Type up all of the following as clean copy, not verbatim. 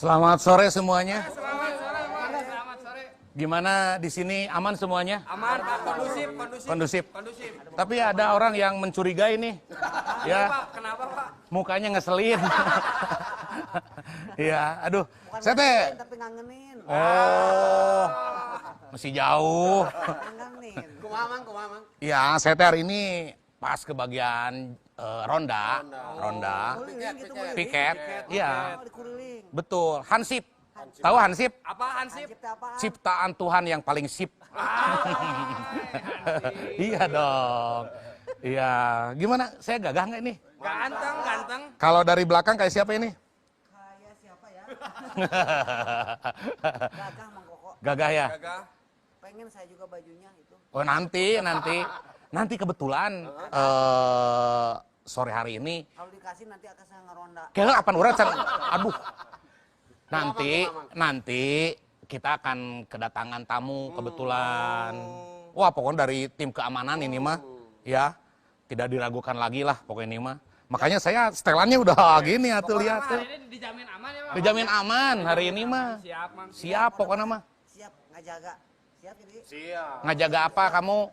Selamat sore semuanya. Selamat sore. Gimana di sini aman semuanya? Aman, Pak. Kondusif. Tapi ada orang yang mencurigai nih. Ya, Pak, kenapa, Pak? mukanya ngeselin. Iya, aduh. Saya teh. Tapi ngangenin. Oh. Masih jauh. Ngangenin. Kumamang. Iya, saya teh hari ini pas ke bagian ronda. Piket. Iya. Oh, dikeliling. Betul. Hansip. Tahu Hansip? Apa Hansip? Cipta apaan? Ciptaan Tuhan yang paling sip. Iya dong. Iya. Gimana? Saya gagah nggak ini? Ganteng. Kalau dari belakang kayak siapa ini? Kayak siapa ya? Gagah Mang Koko. Gagah ya? Gagah. Pengen saya juga bajunya itu. Oh nanti kebetulan sore hari ini. Kalau dikasih nanti akan saya ngeronda. Kayaknya apaan urang can? Aduh. Nanti kita akan kedatangan tamu kebetulan. Wah, pokoknya dari tim keamanan ini mah ya tidak diragukan lagi lah pokoknya ini mah. Makanya saya setelannya udah gini atuh lihat tuh. Ini dijamin aman ya, Pak? Dijamin aman hari ini mah. Siap, Mang. Siap pokoknya mah. Siap ngajaga. Siap jadi Ngajaga apa kamu?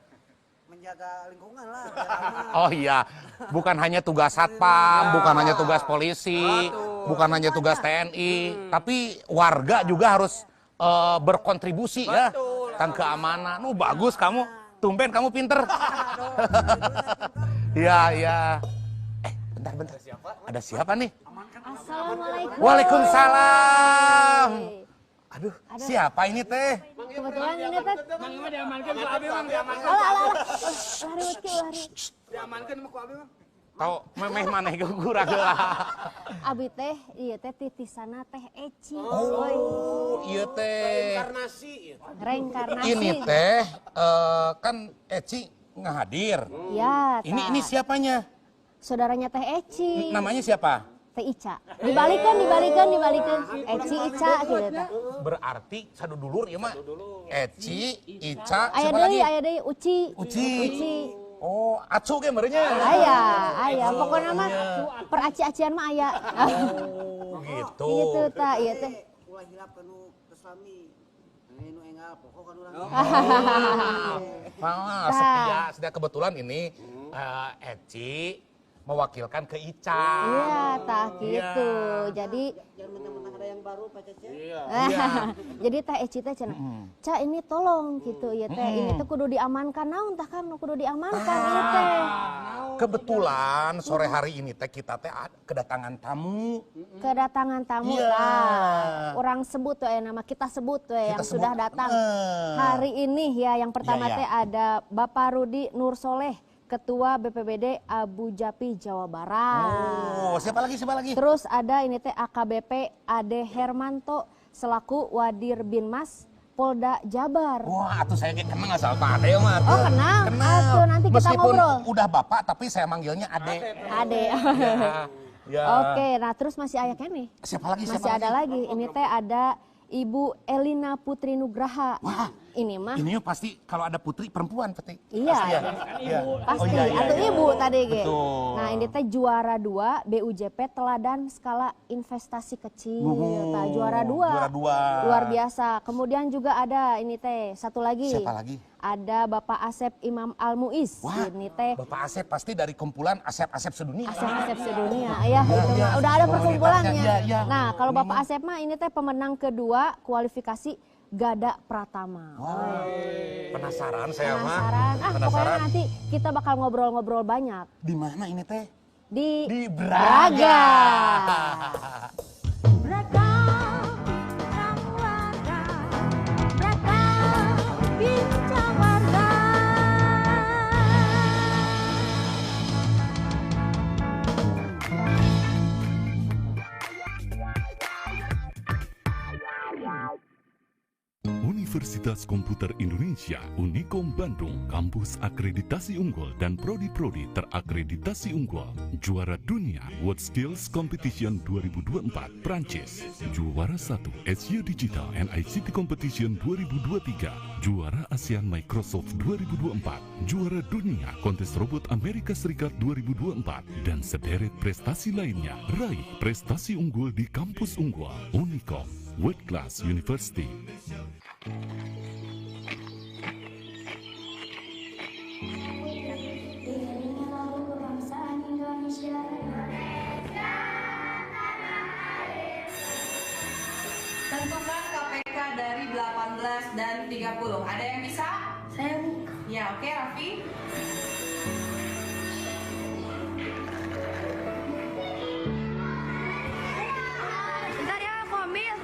menjaga lingkungan lah. biar aman. Oh iya, bukan hanya tugas satpam, bukan hanya tugas polisi, bukan hanya tugas TNI, tapi warga juga harus berkontribusi ya tentang keamanan. Bagus kamu, tumben kamu pinter. Iya. Bentar. Ada siapa nih? Assalamualaikum. Waalaikumsalam. Aduh, siapa ini teh? Kebetulan ini teh. Mang mah diamankan ku Abi, Mang. Diamankan. Lari. Diamankan ku Abi, Mang. Tahu memeh maneh gurang heula. Abi teh, iya teh titisana teh Eci. Oh, iya teh. Reinkarnasi. Ini teh kan Eci ngahadir. Ya, Ini siapanya? saudaranya teh Eci. Namanya siapa? Teh Ica. Dibalikan. Eci Ica gitu teh. Berarti sadudulur ya mah. Eci, Ica, Aya siapa lagi? deui Uci. Uci. Oh, Acu ge merenya. Aya. Pokoknya mah peraci-acian mah aya. Oh, gitu. Gitu tah, iya teh. Ulah hilap kanu keslami. Nu engal pokok kan urang. Setia kebetulan ini Eci mewakilkan ke Ica. Iya, tah gitu. Jadi Jangan mentang-mentang ada yang baru Pak Cece. jadi teh Eci teh cenah. Ca ini tolong gitu ya teh. Ini tuh kudu diamankan naon tah kan kudu diamankan ieu teh. Kebetulan sore hari ini teh kita teh kedatangan tamu. Kedatangan tamu Iya. lah. Orang sebut tuh nama kita sebut tuh yang Kita sudah sebut. datang. Hari ini ya yang pertama Iya. teh ada Bapak Rudi Nur Soleh, Ketua BPBD Abu Japi Jawa Barat. Oh, siapa lagi? Terus ada ini teh AKBP Ade Hermanto selaku Wadir Binmas Polda Jabar. Wah, atuh saya kenal asal Pak Ade mah. Oh, kenal? Atuh, nanti kita Meskipun ngobrol. udah Bapak tapi saya manggilnya Ade. Ade. Ya. Oke, nah terus masih aya nih. Siapa lagi? Masih ada lagi. Ini teh ada Ibu Elina Putri Nugraha. Wah, ini mah. Ini pasti kalau ada putri perempuan pasti. Iya. Pasti ya. Iya. Pasti. Iya. Atau ibu tadi ge. Betul. Nah, ini teh juara 2 BUJP Teladan Skala Investasi Kecil. Tah, juara 2. Juara 2. Luar biasa. Kemudian juga ada ini teh satu lagi. Siapa lagi? Ada Bapak Asep Imam Al Muiz. Wah, Ini teh Bapak Asep pasti dari kumpulan Asep-Asep sedunia. Asep sedunia, ya itu mah udah ada perkumpulannya. Iya. Nah kalau Bapak Asep mah ini teh pemenang kedua kualifikasi Gada Pratama. Wah, penasaran saya mah. Penasaran? Pokoknya nanti kita bakal ngobrol-ngobrol banyak Di mana ini teh? di Braga. Bincang Warga. Universitas Universitas Komputer Indonesia Unikom Bandung, kampus akreditasi unggul dan prodi-prodi terakreditasi unggul. Juara dunia World Skills Competition 2024 Prancis. Juara 1 SU Digital and ICT Competition 2023. Juara ASEAN Microsoft 2024. Juara dunia Kontes Robot Amerika Serikat 2024. Dan sederet prestasi lainnya. Raih prestasi unggul di kampus unggul Unikom World Class University. Tentukan KPK dari 18 dan 30. Ada yang bisa? Saya Ya, oke, Raffi. bentar ya, aku ambil.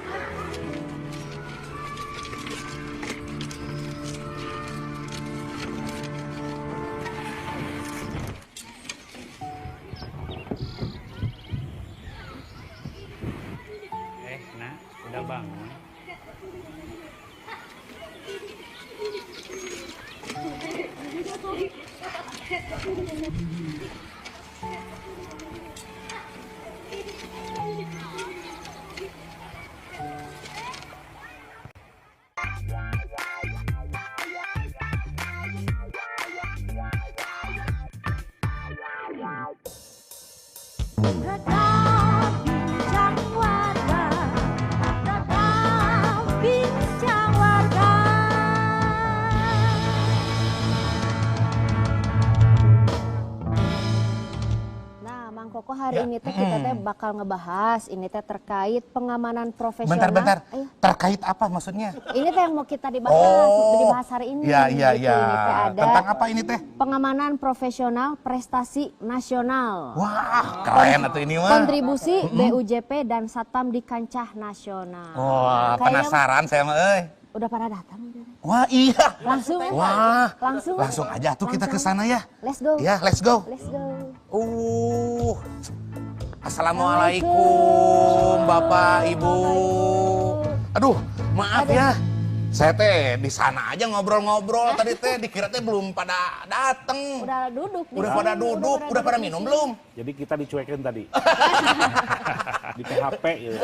Nah, udah bangun. Redam bincang warga, redam bincang warga. Nah, Mang Koko hari ini teh kita teh bakal ngebahas ini teh terkait pengamanan profesional. Bentar. Ayo. Terkait apa maksudnya? Ini teh yang mau kita dibahas hari ini. Iya. Gitu. Ini teh ada Tentang apa ini teh? pengamanan profesional prestasi nasional. Wah, keren atuh ini mah. Kontribusi BUJP dan Satpam di kancah nasional. Wah, Kayaknya penasaran saya mah euy. udah pada datang. Wah, iya. Langsung ya? Wah. Langsung. Langsung aja tuh kita ke sana ya. Let's go. Ya, let's go. Let's go. Assalamualaikum Bapak Ibu. Aduh, maaf ya. Saya teh di sana aja ngobrol-ngobrol tadi teh dikira teh belum pada dateng. Udah duduk. di Udah sini, pada duduk, udah pada minum di sini. belum? Jadi kita dicuekin tadi. Di PHP gitu.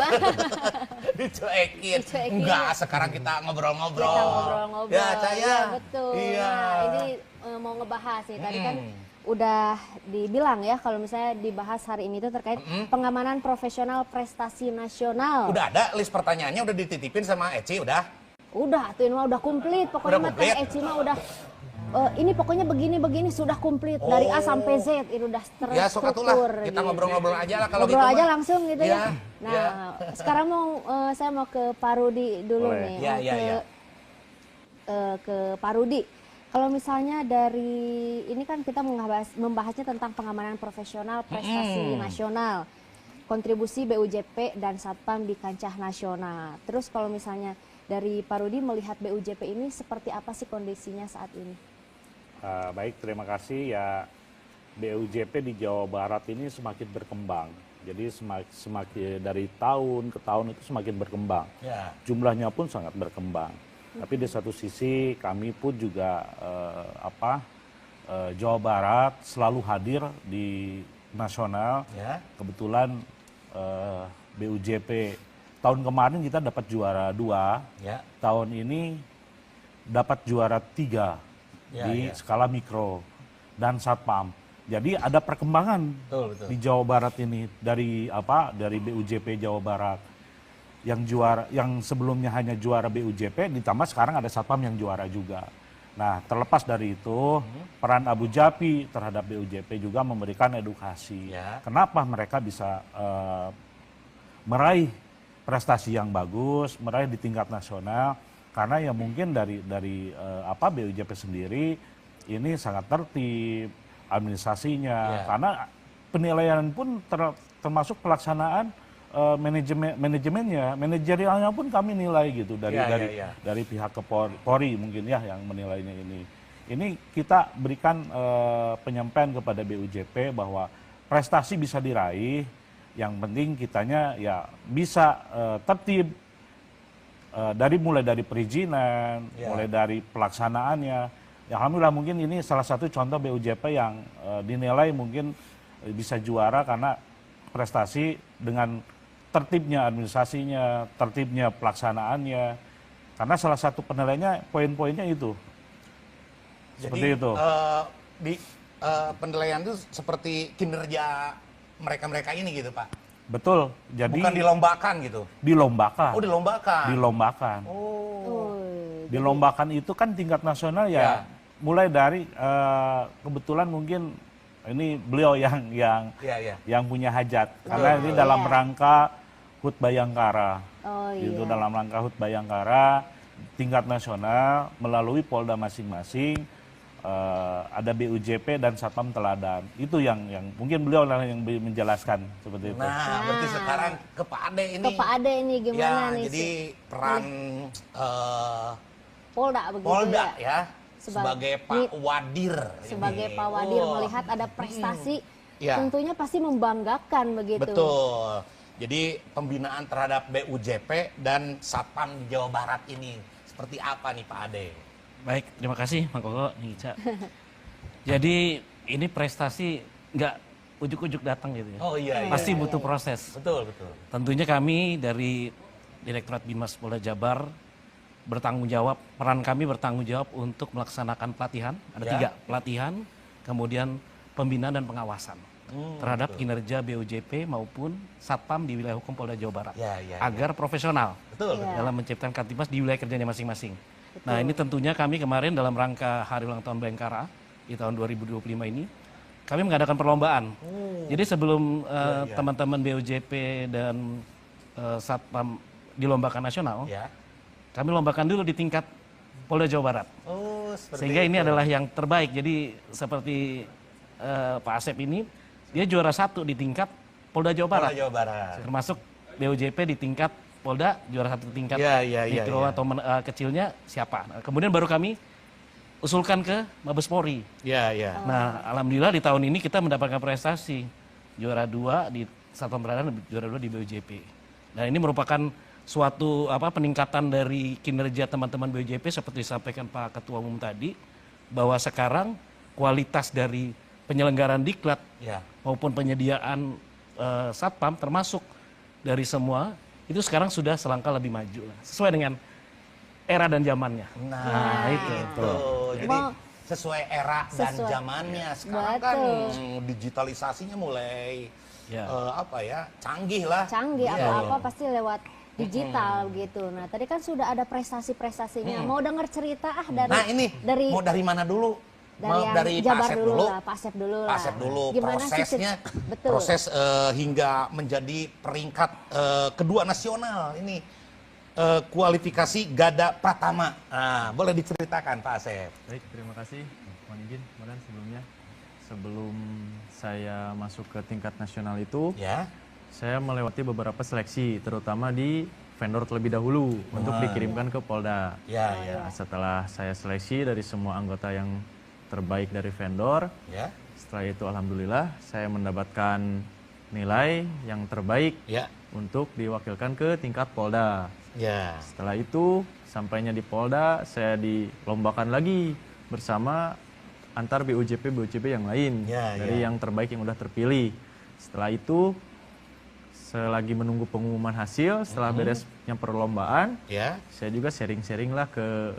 Dicuekin. Dicuekin. Enggak, sekarang kita ngobrol-ngobrol. Kita ngobrol-ngobrol. Ya, saya. Iya, betul. Iya. Nah, ini mau ngebahas nih. Tadi kan udah dibilang ya kalau misalnya dibahas hari ini tuh terkait pengamanan profesional prestasi nasional. Udah ada list pertanyaannya udah dititipin sama Eci udah. Udah, tuh ini mah udah komplit. Pokoknya Udah mah Teh komplit? Eci mah udah ini pokoknya begini sudah komplit dari A sampai Z itu udah Ya, sok atulah. terstruktur. Kita gitu. ngobrol-ngobrol aja lah kalau gitu. Ngobrol aja mah. langsung gitu Ya, ya. Nah, ya. sekarang saya mau ke Pak Rudi dulu Boleh. nih. Ya, Mau ya, ya. Ke Pak Rudi. Kalau misalnya dari ini kan kita membahasnya tentang pengamanan profesional prestasi nasional, kontribusi BUJP dan Satpam di kancah nasional. Terus kalau misalnya dari Pak Rudi melihat BUJP ini seperti apa sih kondisinya saat ini? Baik, terima kasih ya. BUJP di Jawa Barat ini semakin berkembang. Jadi semakin dari tahun ke tahun itu semakin berkembang. Ya. Jumlahnya pun sangat berkembang. Tapi di satu sisi kami pun juga Jawa Barat selalu hadir di nasional. Ya. Kebetulan BUJP tahun kemarin kita dapat juara 2. Ya. Tahun ini dapat juara 3 Ya, di ya. skala mikro dan Satpam. Jadi ada perkembangan Betul. di Jawa Barat ini dari BUJP Jawa Barat yang sebelumnya hanya juara BUJP ditambah sekarang ada Satpam yang juara juga. Nah, terlepas dari itu peran Abu Japi terhadap BUJP juga memberikan edukasi. Ya. Kenapa mereka bisa meraih prestasi yang bagus, meraih di tingkat nasional? Karena ya mungkin dari BUJP sendiri ini sangat tertib administrasinya, karena penilaian pun termasuk pelaksanaan manajemennya, manajerialnya pun kami nilai gitu dari pihak Polri mungkin ya yang menilainya ini. Ini kita berikan penyampaian kepada BUJP bahwa prestasi bisa diraih, yang penting kitanya ya bisa tertib, mulai dari perizinan, mulai dari pelaksanaannya. Ya, alhamdulillah mungkin ini salah satu contoh BUJP yang dinilai mungkin bisa juara karena prestasi dengan tertibnya administrasinya, tertibnya pelaksanaannya. Karena salah satu penilaiannya poin-poinnya itu. Seperti itu. Di penilaian itu seperti kinerja mereka-mereka ini gitu, Pak. Betul. Jadi Bukan dilombakan gitu. dilombakan. Oh, dilombakan. Dilombakan. Oh, Dilombakan itu kan tingkat nasional ya. Mulai dari kebetulan mungkin ini beliau yang yang punya hajat karena ini dalam rangka HUT Bayangkara. oh Itu iya. dalam rangka HUT Bayangkara tingkat nasional melalui Polda masing-masing. Ada BUJP dan Satpam Teladan. Itu yang mungkin beliau lah yang menjelaskan seperti itu. Nah, berarti sekarang ke Pak Ade ini. Ke Pak Ade ini gimana Ya, nih? jadi peran Polda begitu Polda ya. ya sebagai Pak Wadir. Sebagai ini. Pak Wadir Oh, melihat ada prestasi, Ya. tentunya pasti membanggakan begitu. Betul. Jadi pembinaan terhadap BUJP dan Satpam di Jawa Barat ini seperti apa nih Pak Ade? Baik, terima kasih Mang Koko, nih Ica. Jadi ini prestasi nggak ujuk-ujuk datang gitu ya. Oh iya. Pasti butuh proses. Betul, betul. Tentunya kami dari Direktorat Binmas Polda Jabar bertanggung jawab, peran kami bertanggung jawab untuk melaksanakan pelatihan. Ada Ya. 3, pelatihan, kemudian pembinaan dan pengawasan terhadap kinerja BUJP maupun Satpam di wilayah hukum Polda Jawa Barat. Ya. Agar profesional Betul. Iya. dalam menciptakan Kamtibmas di wilayah kerjanya masing-masing. Nah, ini tentunya kami kemarin dalam rangka Hari Ulang Tahun Bayangkara di tahun 2025 ini, kami mengadakan perlombaan. Jadi sebelum teman-teman BUJP dan Satpam dilombakan nasional, Ya. kami lombakan dulu di tingkat Polda Jawa Barat. Oh, seperti Sehingga ini itu. adalah yang terbaik. Jadi seperti Pak Asep ini, dia juara 1 di tingkat Polda Jawa Barat. Polda Jawa Barat. Termasuk BUJP di tingkat Polda, juara 1 tingkat Iya, mikro atau kecilnya siapa. Nah, kemudian baru kami usulkan ke Mabes Polri. Iya. Nah, alhamdulillah di tahun ini kita mendapatkan prestasi. Juara 2 di Satpam Teladan, juara 2 di BUJP. Nah, ini merupakan suatu peningkatan dari kinerja teman-teman BUJP seperti disampaikan Pak Ketua Umum tadi, bahwa sekarang kualitas dari penyelenggaraan diklat Ya. maupun penyediaan Satpam termasuk dari semua itu sekarang sudah selangkah lebih maju lah, sesuai dengan era dan zamannya. Nah, itu. Jadi Mau- sesuai era dan Sesuai. zamannya. Sekarang kan digitalisasinya mulai Ya. canggih lah. Canggih Iya. apa-apa pasti lewat digital gitu. Nah, tadi kan sudah ada prestasi-prestasinya. Mau denger cerita dari Nah ini dari mau dari mana dulu? Mau yang dari Pak Jabar Asep dulu dulu? lah, Pak Asep dulu lah. Pak Asep dulu. Gimana sih Prosesnya, betul. proses hingga menjadi peringkat kedua nasional ini kualifikasi Gada Pratama. Nah, boleh diceritakan Pak Asep? Baik, terima kasih. Mohon izin, kemudian sebelum saya masuk ke tingkat nasional itu, Ya. saya melewati beberapa seleksi, terutama di vendor terlebih dahulu untuk dikirimkan ke Polda. Ya. Nah, setelah saya seleksi dari semua anggota yang terbaik dari vendor, Ya. setelah itu alhamdulillah saya mendapatkan nilai yang terbaik Ya. untuk diwakilkan ke tingkat Polda. Ya. Setelah itu, sampainya di Polda, saya dilombakan lagi bersama antar BUJP yang lain dari yang terbaik yang udah terpilih. Setelah itu, selagi menunggu pengumuman hasil, setelah beresnya perlombaan, Ya. saya juga sharing-sharing lah ke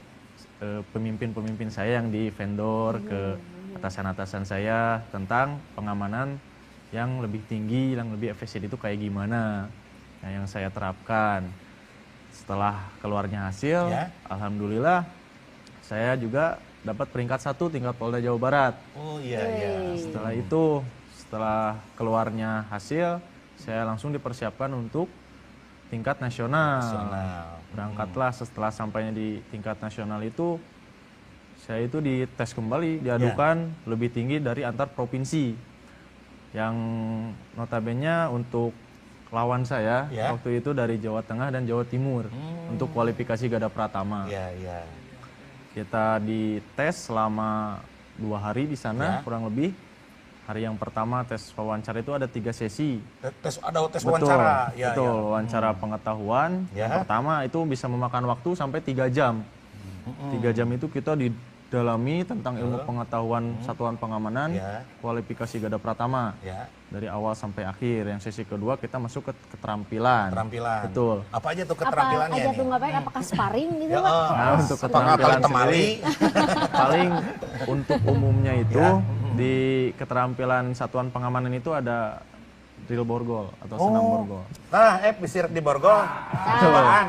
pemimpin-pemimpin saya yang di vendor, ke atasan-atasan saya tentang pengamanan yang lebih tinggi, yang lebih efisien itu kayak gimana, yang saya terapkan. Setelah keluarnya hasil, Ya. alhamdulillah saya juga dapat peringkat 1 tingkat Polda Jawa Barat. Oh iya. Setelah itu, setelah keluarnya hasil, saya langsung dipersiapkan untuk tingkat nasional. Berangkatlah setelah sampainya di tingkat nasional itu, saya itu dites kembali, diadukan lebih tinggi dari antar provinsi. Yang notabene untuk lawan saya waktu itu dari Jawa Tengah dan Jawa Timur untuk kualifikasi Gada Pratama. Iya. Kita dites selama 2 hari di sana kurang lebih. hari yang pertama tes wawancara itu ada 3 sesi. Ada tes Betul, wawancara. Ya, betul. ya. Wawancara pengetahuan. Ya. Yang pertama itu bisa memakan waktu sampai 3 jam. 3 jam itu kita didalami tentang ilmu pengetahuan satuan pengamanan, Ya. kualifikasi Gada Pratama. Ya. Dari awal sampai akhir. Yang sesi kedua kita masuk ke keterampilan. Keterampilan. Betul. Apa aja tuh Apa keterampilannya aja nih? tuh ngapain? Apakah sparring gitu, Ya, Pak? Nah, untuk apakah keterampilan temali? paling untuk umumnya itu Ya. di keterampilan satuan pengamanan itu ada drill borgol atau senam borgol. Nah, bisa di borgol. Cobaan.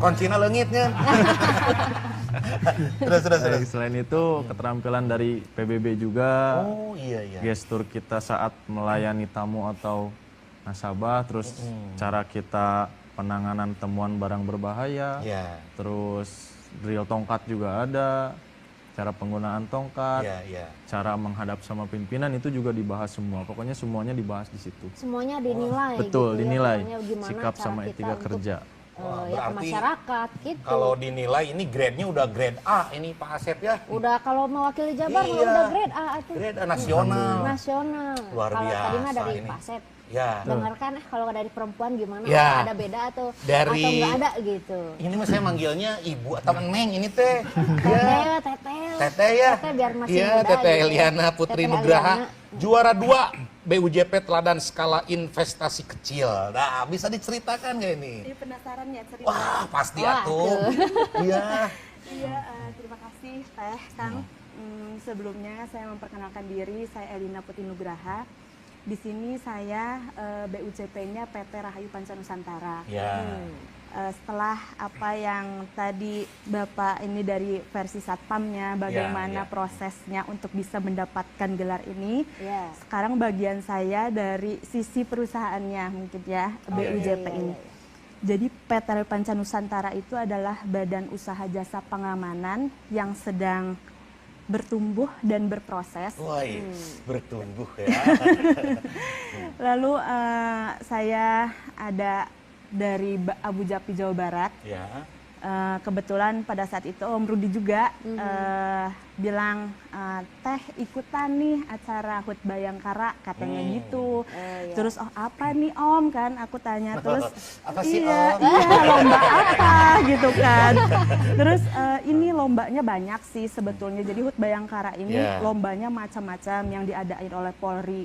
Kuncinya leungitnya. Terus. Selain itu keterampilan dari PBB juga, Oh, iya. gestur kita saat melayani tamu atau nasabah, terus cara kita penanganan temuan barang berbahaya, Ya. terus drill tongkat juga ada, cara penggunaan tongkat, Iya. cara menghadap sama pimpinan itu juga dibahas semua. Pokoknya semuanya dibahas di situ. Semuanya dinilai Betul, gitu ya, dinilai pokoknya gimana sikap cara sama kita etika untuk, kerja. ya ke Berarti masyarakat gitu. Kalau dinilai ini grade-nya udah grade A ini Pak Asep ya. Udah kalau mewakili Jabar mah Iya. udah grade A itu. Grade A nasional. Nasional. Luar Kalau tadi mah biasa dari ini. Pak Sep. Ya. Dengarkan kalau dari perempuan gimana? Ya. Ada beda atau Dari- atau nggak ada gitu. Ini mah saya manggilnya ibu atau neng ini teh. Teteh, teteh. Teteh ya. Teteh biar masih Iya, muda Teteh gitu. Eliana Putri Teteh Nugraha. Eliana. Juara 2 BUJP Teladan Skala Investasi Kecil. Nah, bisa diceritakan nggak ini? Ini penasaran ya cerita. Wah, pasti Wah, atuh. Iya. Iya, terima kasih Teh Kang. Sebelumnya saya memperkenalkan diri, saya Elina Putri Nugraha. Di sini saya BUJP-nya PT Rahayu Panca Nusantara. Ya. Setelah apa yang tadi Bapak ini dari versi satpamnya, bagaimana ya. prosesnya untuk bisa mendapatkan gelar ini. Ya. Sekarang bagian saya dari sisi perusahaannya mungkin ya, BUJP iya, ini. Jadi PT Rahayu Panca Nusantara itu adalah badan usaha jasa pengamanan yang sedang bertumbuh dan berproses. Woi, bertumbuh ya. Lalu saya ada dari Abu Japi, Jawa Barat. Ya. Kebetulan pada saat itu Om Rudi juga bilang, Teh ikutan nih acara HUT Bayangkara katanya gitu. iya. Terus apa nih Om kan aku tanya terus Apa sih, iya, Om? iya lomba apa gitu kan. Terus ini lombanya banyak sih sebetulnya. Jadi HUT Bayangkara ini Yeah. lombanya macam-macam yang diadain oleh Polri.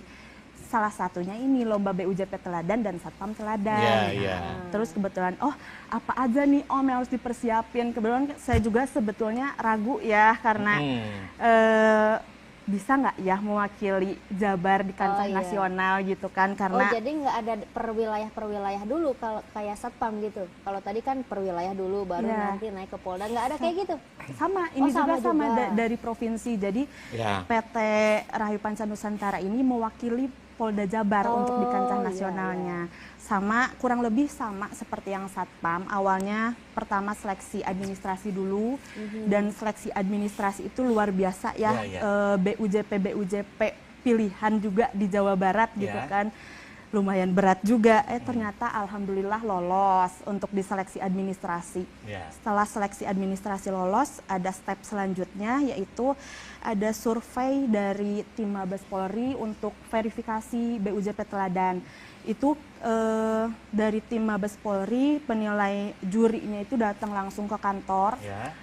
Salah satunya ini lomba BUJP Teladan dan Satpam Teladan. Iya. Terus kebetulan, oh apa aja nih Om yang harus dipersiapin. Kebetulan saya juga sebetulnya ragu ya karena bisa nggak ya mewakili Jabar di kancah iya. nasional gitu kan. Oh, Karena jadi nggak ada per wilayah dulu kalau kayak satpam gitu. Kalau tadi kan per wilayah dulu baru Iya. nanti naik ke Polda. Nggak ada kayak gitu. sama, ini Oh, sama sama juga. dari provinsi. Jadi Ya. PT Rahayu Panca Nusantara ini mewakili Polda Jabar untuk di kancah iya, nasionalnya. Sama, kurang lebih sama seperti yang Satpam. Awalnya pertama seleksi administrasi dulu, dan seleksi administrasi itu luar biasa ya. Iya. BUJP pilihan juga di Jawa Barat gitu Iya. kan. Lumayan berat juga. Ternyata alhamdulillah lolos untuk diseleksi administrasi. Ya. Setelah seleksi administrasi lolos, ada step selanjutnya yaitu ada survei dari tim Mabes Polri untuk verifikasi BUJP Teladan. Itu dari tim Mabes Polri, penilai jurinya itu datang langsung ke kantor, Ya.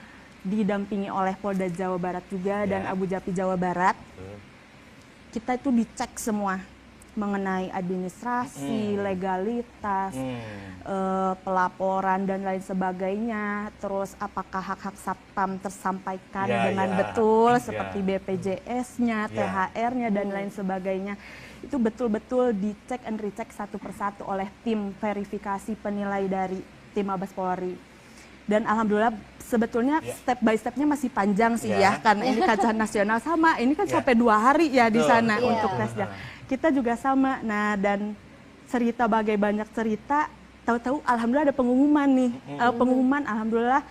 didampingi oleh Polda Jawa Barat juga dan Ya. Abu Japi Jawa Barat. Betul. Kita itu dicek semua mengenai administrasi, legalitas, pelaporan dan lain sebagainya. Terus apakah hak-hak satpam tersampaikan Ya, dengan ya. betul Ya. seperti BPJS-nya, Ya. THR-nya dan lain sebagainya. Itu betul-betul dicek and recheck satu persatu oleh tim verifikasi penilai dari tim Mabes Polri. Dan alhamdulillah sebetulnya Ya. step by stepnya masih panjang sih Ya. ya, karena ini kancah nasional sama. Ini kan Ya. sampai 2 hari ya di Betul, sana betul. untuk tesnya. Kita juga sama. Nah, dan cerita banyak cerita, tahu-tahu alhamdulillah ada pengumuman nih. Pengumuman alhamdulillah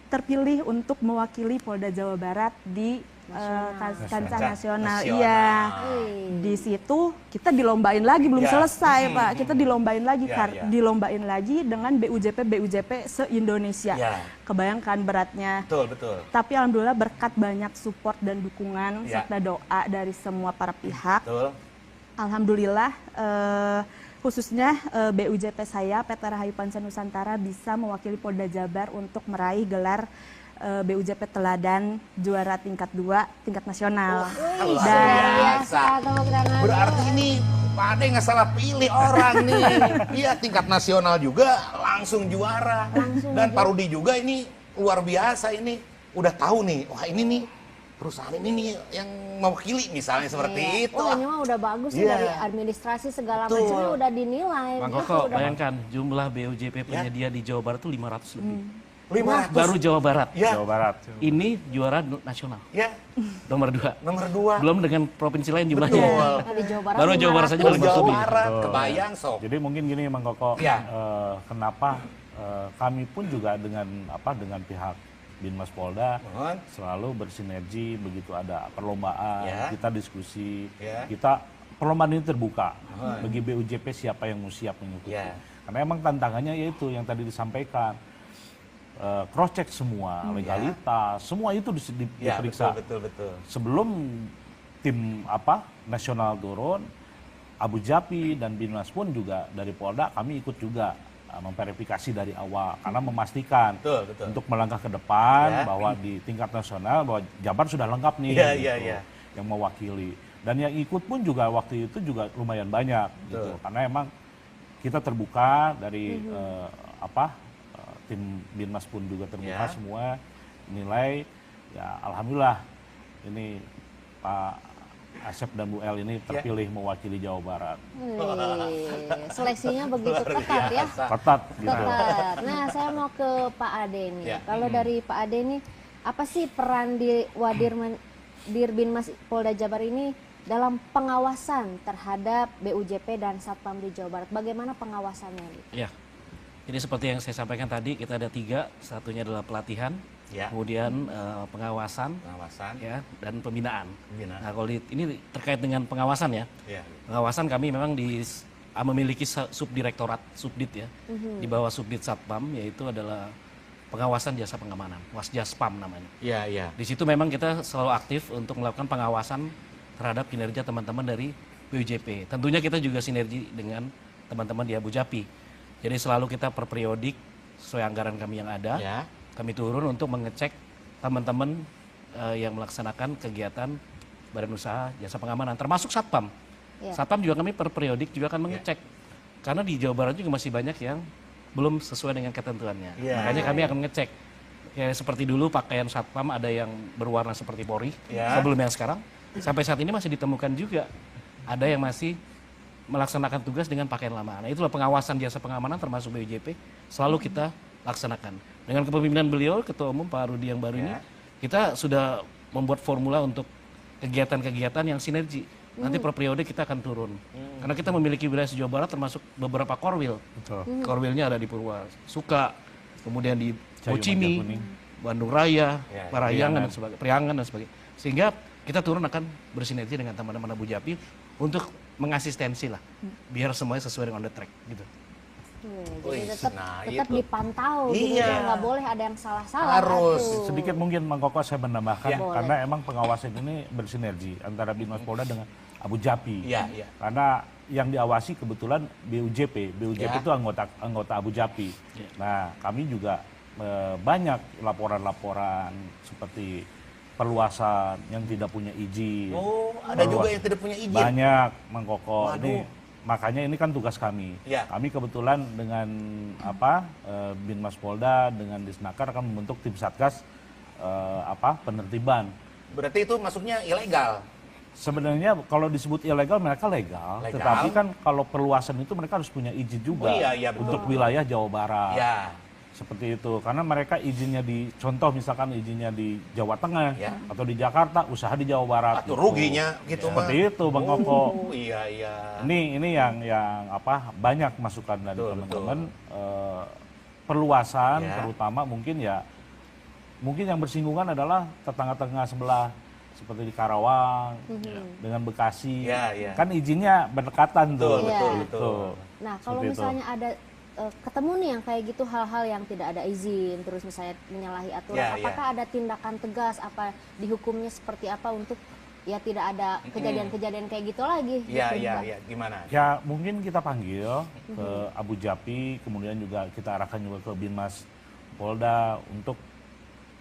terpilih untuk mewakili Polda Jawa Barat di kancah nasional. Nasional. Iya. Di situ kita dilombain lagi, belum Ya. selesai Pak. Kita dilombain lagi, Ya, ya. dilombain lagi dengan BUJP se-Indonesia. Ya. Kebayangkan beratnya. Betul, betul. Tapi alhamdulillah berkat banyak support dan dukungan Ya. serta doa dari semua para pihak. Betul. Alhamdulillah khususnya BUJP saya PT Rahayu Panca Nusantara bisa mewakili Polda Jabar untuk meraih gelar BUJP Teladan juara tingkat 2 tingkat nasional. Luar Dan biasa. Tepuk tangan. Berarti ini Pak Ade nggak salah pilih orang nih. Iya, tingkat nasional juga langsung juara. Dan Pak Rudi juga ini luar biasa ini. Udah tahu nih, wah ini nih perusahaan ini nih yang mewakili misalnya seperti Iya. itu. Oh, ini mah udah bagus sih Iya. dari administrasi segala Betul. macamnya udah dinilai. Bang Gitu, Koko, udah- bayangkan jumlah BUJP penyedia di Jawa Barat tuh 500 lebih. 500. Baru Jawa Barat. Ya, Jawa Barat. Ini juara nasional, ya. nomor 2. Nomor 2. Belum dengan provinsi lain jumlahnya. Betul. Nah, di Jawa Barat Baru Jawa Barat saja 500. lebih. Jawa lebih. Barat, Betul. kebayang sok. Jadi mungkin gini Mang Koko, Ya. kenapa kami pun juga dengan pihak Binmas Polda Mohon. selalu bersinergi begitu ada perlombaan, Ya. kita diskusi, Ya. kita perlombaan ini terbuka bagi BUJP siapa yang mau siap mengikuti. Ya. Karena emang tantangannya yaitu yang tadi disampaikan, cross check semua legalitas, semua itu Ya, diperiksa. betul. Sebelum tim nasional turun, Abu Japi dan Binmas pun juga dari Polda kami ikut juga memverifikasi dari awal karena memastikan Betul. untuk melangkah ke depan Ya. bahwa di tingkat nasional bahwa Jabar sudah lengkap nih Iya, gitu, iya. yang mewakili dan yang ikut pun juga waktu itu juga lumayan banyak gitu karena emang kita terbuka dari tim Binmas pun juga terbuka Ya. semua nilai ya alhamdulillah ini Pak Asep dan Bu El ini terpilih mewakili Jawa Barat. Wih, seleksinya begitu ketat ya. Ketat gitu. Ketat. Nah, saya mau ke Pak Ade nih. Ya. Kalau dari Pak Ade nih, apa sih peran di Dirbinmas Polda Jabar ini dalam pengawasan terhadap BUJP dan Satpam di Jawa Barat? Bagaimana pengawasannya? Ya, jadi seperti yang saya sampaikan tadi, kita ada 3, satunya adalah pelatihan, Ya. kemudian pengawasan, Pengawasan. ya, dan pembinaan. Pembinaan. Nah, kalau ini terkait dengan pengawasan ya, Ya. pengawasan kami memang memiliki subdirektorat, subdit ya, di bawah subdit Satpam, yaitu adalah pengawasan jasa pengamanan, Wasjaspam namanya. Iya. Di situ memang kita selalu aktif untuk melakukan pengawasan terhadap kinerja teman-teman dari BUJP. Tentunya kita juga sinergi dengan teman-teman di Abu Japi. Jadi selalu kita per periodik sesuai anggaran kami yang ada, Ya. kami turun untuk mengecek teman-teman yang melaksanakan kegiatan badan usaha jasa pengamanan, termasuk Satpam. Ya. Satpam juga kami per periodik juga akan mengecek. Karena di Jawa Barat juga masih banyak yang belum sesuai dengan ketentuannya. Ya. Makanya kami akan ngecek. Kayak seperti dulu pakaian Satpam ada yang berwarna seperti Polri, Ya. sebelum yang sekarang. Sampai saat ini masih ditemukan juga ada yang masih melaksanakan tugas dengan pakaian lama. Nah, itulah pengawasan jasa pengamanan termasuk BUJP selalu kita laksanakan. Dengan kepemimpinan beliau, Ketua Umum Pak Rudi yang baru ini, kita sudah membuat formula untuk kegiatan-kegiatan yang sinergi. Nanti per periode kita akan turun. Karena kita memiliki wilayah Jawa Barat termasuk beberapa korwil. Betul. Korwilnya ada di Purwasuka, kemudian di Cayu Bocimi, Majakuning. Bandung Raya, Ya, Parahyangan dan sebagainya, Priangan dan sebagainya. Sehingga kita turun akan bersinergi dengan teman-teman Abu Japi untuk mengasistensi lah, biar semuanya sesuai dengan on the track gitu. Jadi Wih, tetap nah, tetap itu. dipantau gitu Iya. ya, nggak boleh ada yang salah-salah. Harus. atuh. Sedikit mungkin Mang Koko saya menambahkan Ya. karena emang pengawasan ini bersinergi antara Binmas Polda dengan Abu Japi. Iya. Karena yang diawasi kebetulan BUJP. BUJP Ya. itu anggota Abu Japi. Ya. Nah, kami juga banyak laporan-laporan seperti perluasan yang tidak punya izin. Oh, ada juga yang tidak punya izin. Banyak, Mang Koko. Waduh. Ini makanya ini kan tugas kami. Ya. Kami kebetulan dengan Binmas Polda dengan Disnaker akan membentuk tim satgas penertiban. Berarti itu masuknya ilegal. Sebenarnya kalau disebut ilegal mereka legal, Legal. tetapi kan kalau perluasan itu mereka harus punya izin juga Oh, iya, betul. untuk wilayah Jawa Barat. Ya. Seperti itu, karena mereka izinnya contoh misalkan izinnya di Jawa Tengah Ya. atau di Jakarta, usaha di Jawa Barat. Atau ruginya gitu mah. Seperti itu, Bang Koko. Oh, iya. Ini yang banyak masukan dari Betul, teman-teman perluasan Ya. terutama mungkin ya mungkin yang bersinggungan adalah tetangga-tetangga sebelah seperti di Karawang dengan Bekasi. Ya, ya. Kan izinnya berdekatan tuh. Betul, Iya. betul. Nah, kalau Seperti itu. misalnya ada ketemu nih yang kayak gitu hal-hal yang tidak ada izin, terus misalnya menyalahi aturan, Ya, ya. apakah ada tindakan tegas, apa dihukumnya seperti apa untuk ya tidak ada kejadian-kejadian kayak gitu lagi? Iya, gitu, iya, Mbak? iya. Gimana? Ya mungkin kita panggil ke Abu Japi, kemudian juga kita arahkan juga ke Binmas Polda untuk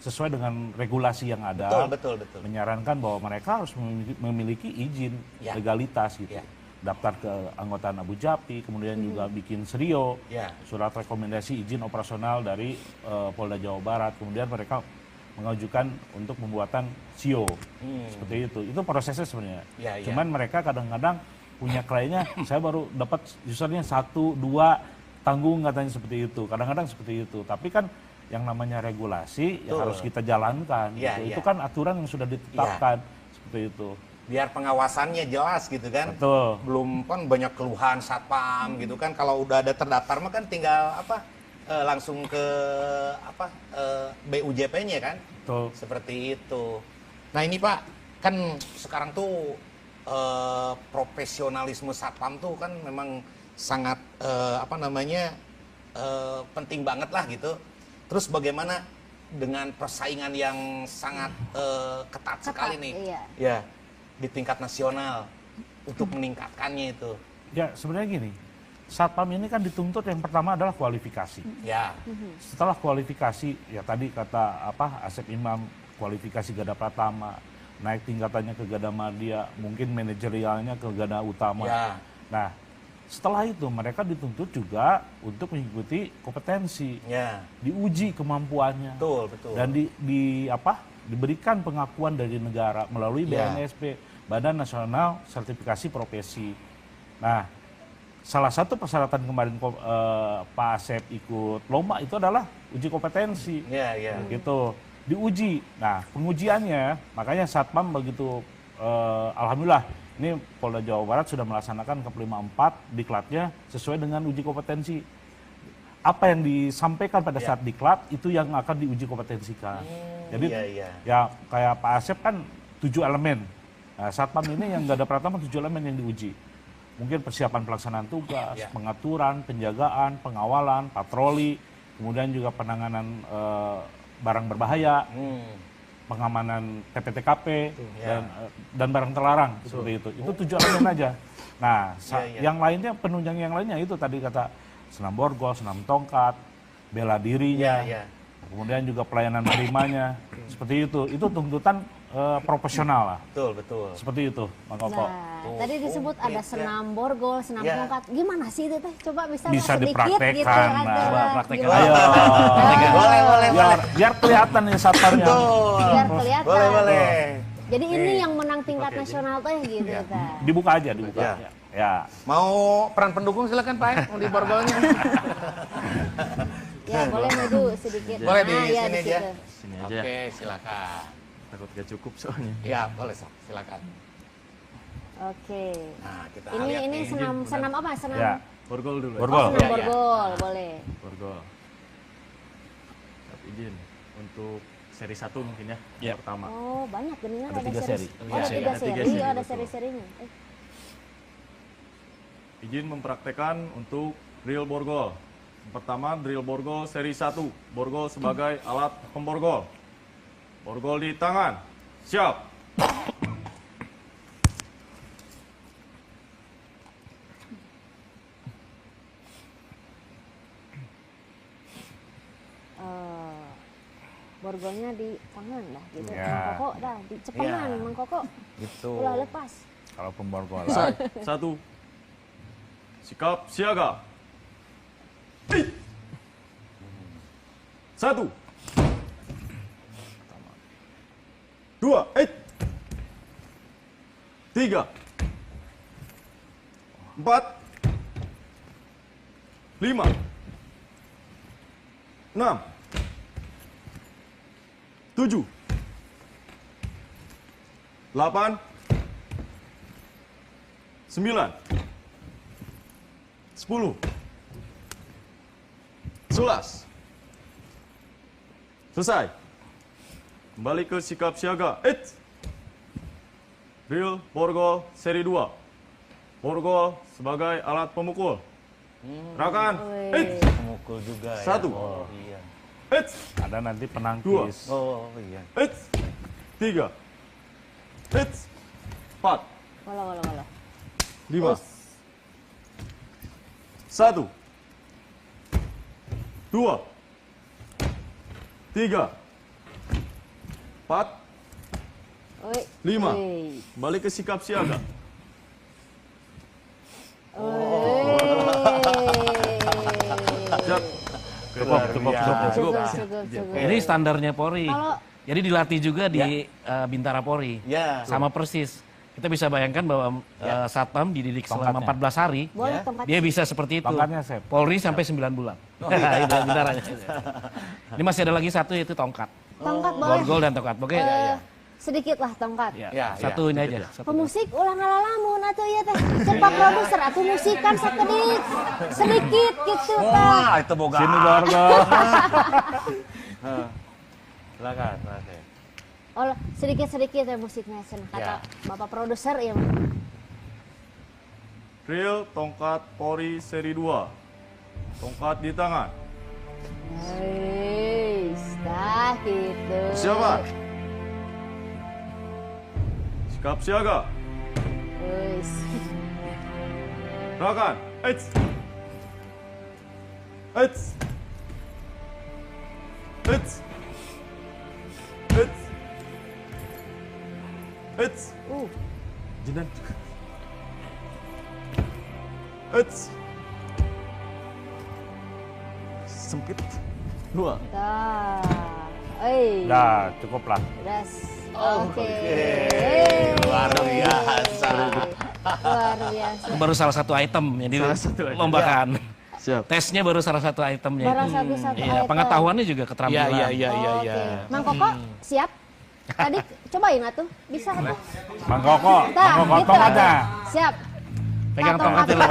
sesuai dengan regulasi yang ada. Betul, betul, betul. Menyarankan bahwa mereka harus memiliki izin Ya. legalitas gitu. Ya. Daftar ke anggotaan Abu Japi, kemudian juga bikin serio, Ya. surat rekomendasi izin operasional dari Polda Jawa Barat. Kemudian mereka mengajukan untuk pembuatan SIO. Seperti itu. Itu prosesnya sebenarnya. Ya, ya. Cuman mereka kadang-kadang punya kliennya, saya baru dapat usernya 1, 2, tanggung katanya seperti itu. Kadang-kadang seperti itu. Tapi kan yang namanya regulasi yang Betul. harus kita jalankan. Ya, gitu. ya. Itu kan aturan yang sudah ditetapkan. Seperti itu. Biar pengawasannya jelas gitu kan. Betul. Belum kan banyak keluhan satpam gitu kan. Kalau udah ada terdaftar mah kan tinggal langsung ke BUJP-nya kan. Betul. Seperti itu. Nah ini Pak, kan sekarang tuh profesionalisme satpam tuh kan memang sangat penting banget lah gitu. Terus bagaimana dengan persaingan yang sangat ketat sekali nih? Iya. Ya, di tingkat nasional untuk meningkatkannya itu. Ya sebenarnya gini, satpam ini kan dituntut yang pertama adalah kualifikasi. Ya, Setelah kualifikasi, ya tadi kata Asep Imam, kualifikasi Gada Pratama, naik tingkatannya ke Gada Madya, mungkin manajerialnya ke Gada Utama. ya, Nah, setelah itu mereka dituntut juga untuk mengikuti kompetensi, ya, diuji kemampuannya, betul, betul. dan diberikan pengakuan dari negara melalui Ya. BNSP, Badan Nasional Sertifikasi Profesi. Nah, salah satu persyaratan kemarin Pak Asep ikut lomba itu adalah uji kompetensi. Ya, ya. Gitu, diuji. Nah, pengujiannya, makanya Satpam begitu, alhamdulillah, ini Polda Jawa Barat sudah melaksanakan Kep 54 diklatnya sesuai dengan uji kompetensi. Apa yang disampaikan pada saat diklat itu yang akan diuji kompetensikan. Jadi iya, iya. ya kayak Pak Asep kan 7 elemen. Nah, Satpam ini yang Gada Pratama 7 elemen yang diuji. Mungkin persiapan pelaksanaan tugas, Ya. pengaturan, penjagaan, pengawalan, patroli, kemudian juga penanganan barang berbahaya, pengamanan TPTKP ya. dan barang terlarang seperti itu. Itu 7 elemen aja. Nah, Ya. yang lainnya penunjang yang lainnya itu tadi kata senam borgol, senam tongkat, bela dirinya, Ya, ya. kemudian juga pelayanan primanya, seperti itu. Itu tuntutan profesional lah. Betul, betul. Seperti itu, Bang Koko. Nah, tadi disebut komplit, ada ya. senam borgol, senam Ya. tongkat. Gimana sih itu teh? Coba bisa Bisa sedikit dipraktekkan, gitu nah. antara Coba praktekkan. gimana? Ayo. Boleh, boleh, Biar kelihatan nih satpamnya. Betul. Biar kelihatan. Boleh, boleh. Jadi ini yang menang tingkat nasional teh gitu teh. Dibuka aja, dibuka. Ya. Ya. Mau peran pendukung silakan Pak, mau di borgolnya. Ya, boleh maju sedikit. Boleh di Nah, ya, sini di aja. situ. Sini aja. Oke, silakan. Takut gak cukup soalnya. Ya, boleh Sob, silakan. Oke. Nah, kita Ini lihat ini nih. senam apa? Senam Ya. Borgol dulu. Borgol. Oh, senam Ya, ya. borgol, boleh. Borgol. Siap izin untuk seri 1 mungkin ya, Ya. pertama. Oh, banyak geningan Ada 3 seri. Oh, ada 3 Ada seri. 3 seri, Oh, ada betul. seri-serinya. Izin mempraktekkan untuk drill borgol. Yang pertama drill borgol seri 1. Borgol sebagai alat pemborgol. Borgol di tangan. Siap. Borgolnya di tangan dah gitu. Ya. Mang Koko dah di cepengan, Ya. Mang Koko. Gitu. Ulah lepas. Kalau pemborgolan. 1. Sikap siaga. 1. 2. 3. 4. 5. 6. 7. 8. 9. 10. 11. Selesai. Kembali ke sikap siaga. Drill borgol seri 2. Borgol sebagai alat pemukul. Gerakan. Pemukul juga ya. 1. Oh, iya. Ada nanti penangkis. Oh, iya. 3. 4. Wala. 5. 1. 2. 3. 4. Oi. 5. Oi. Balik ke sikap siaga. Siap. Cukup. Cukup. Ini standarnya Polri. Kalau- Jadi dilatih juga di Bintara Polri. Ya. Sama persis. Kita bisa bayangkan bahwa Satpam dididik selama Tongkatnya. 14 hari. Boleh tongkat. Dia bisa seperti itu. Tongkatnya, Sep. Polri sampai 9 bulan. Itu bintaranya. Ini masih ada lagi satu yaitu tongkat. Tongkat boleh. Borgol dan tongkat. Oke. Sedikit lah tongkat. Ya, Ya, satu ini aja. Satu. Pemusik ulang lamun atau ya teh cepat produser atau musikan sakedik sedikit gitu teh. Wah, itu boga. Sini borgol. Silakan. Oh, sedikit ya musiknya cenah kata Bapak produser ya. Drill tongkat Polri seri 2. Tongkat di tangan. Dah gitu. Persiapan. Sikap siaga. Wis. Gerakan. Jinan. Sempit. 2. Dah. Dah, cukup lah. Das. Oke. Luar biasa. Luar biasa. Itu baru salah satu item yang satu aja. dilombakan. Siap. Tesnya baru salah satu itemnya. Baru satu-satu Iya, item. pengetahuannya juga keterampilan. Iya. Oke. Mang Koko siap? Tadi cobain atuh. Bisa atuh. Mang Koko, Gitu. tongkatnya. Siap. Pegang Nah, tongkatnya.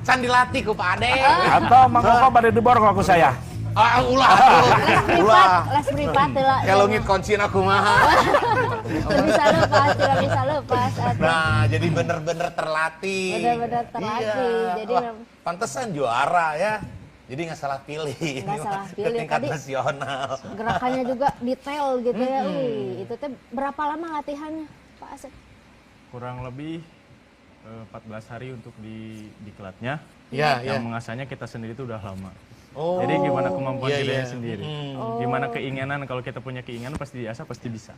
Can dilatih ku Pak Ade. Atau Mang Koko pada di borgol aku saya. Ulah. Les privat heula. Kalau ngit kuncin aku mah. Tidak bisa lepas atuh. Nah, jadi bener-bener terlatih. Bener-bener terlatih. Iya. Jadi Wah, pantesan juara ya. Jadi nggak salah pilih. Nggak salah pilih. Tingkat Tadi nasional. gerakannya juga detail gitu ya. Itu teh berapa lama latihannya, Pak Asep? Kurang lebih 14 hari untuk di diklatnya. Iya, Yang mengasahnya kita sendiri itu udah lama. Oh. Jadi gimana kemampuan Iya, kita iya. sendiri. Oh. Gimana keinginan, kalau kita punya keinginan pasti diasah, pasti bisa.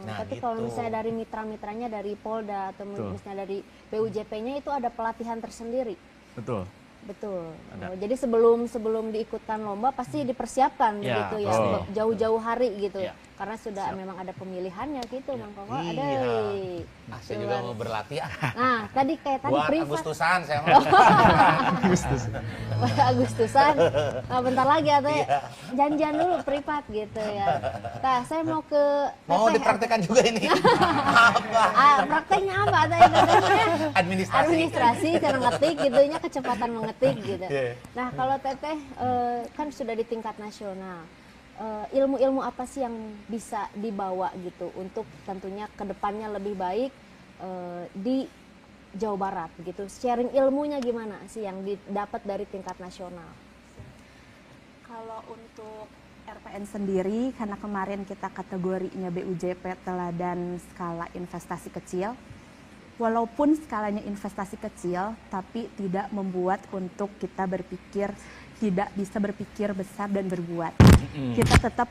Nah, Tapi kalau gitu. misalnya dari mitra-mitranya dari Polda atau Betul. misalnya dari BUJP-nya itu ada pelatihan tersendiri. Betul. Betul. Ada. Oh, jadi sebelum diikutkan lomba pasti dipersiapkan Ya, gitu ya, betul. jauh-jauh hari gitu. Ya. Karena sudah memang ada pemilihannya gitu, Mang Koko. Ada. Iya. Nah, saya juga Cuman- mau berlatih ah. Nah, tadi kayak tadi Buat privat. Agustusan saya mah. Agustusan. Nah, bentar lagi atau Iya. janjian dulu privat gitu ya. Nah, saya mau ke Mau Teteh. dipraktekkan juga ini. Apa? Prakteknya apa atau ya tetehnya? Administrasi. Administrasi cara ngetik gitunya kecepatan mengetik gitu. Iya. Nah, kalau Teteh kan sudah di tingkat nasional. Ilmu-ilmu apa sih yang bisa dibawa gitu untuk tentunya kedepannya lebih baik di Jawa Barat gitu. Sharing ilmunya gimana sih yang didapat dari tingkat nasional? Kalau untuk RPN sendiri, karena kemarin kita kategorinya BUJP teladan skala investasi kecil, walaupun skalanya investasi kecil, tapi tidak membuat untuk kita berpikir, tidak bisa berpikir besar dan berbuat. Kita tetap,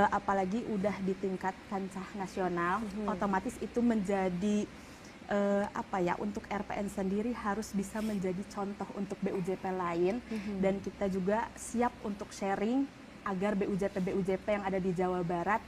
apalagi udah di tingkat kancah nasional, otomatis itu menjadi untuk RPN sendiri harus bisa menjadi contoh untuk BUJP lain, dan kita juga siap untuk sharing agar BUJP yang ada di Jawa Barat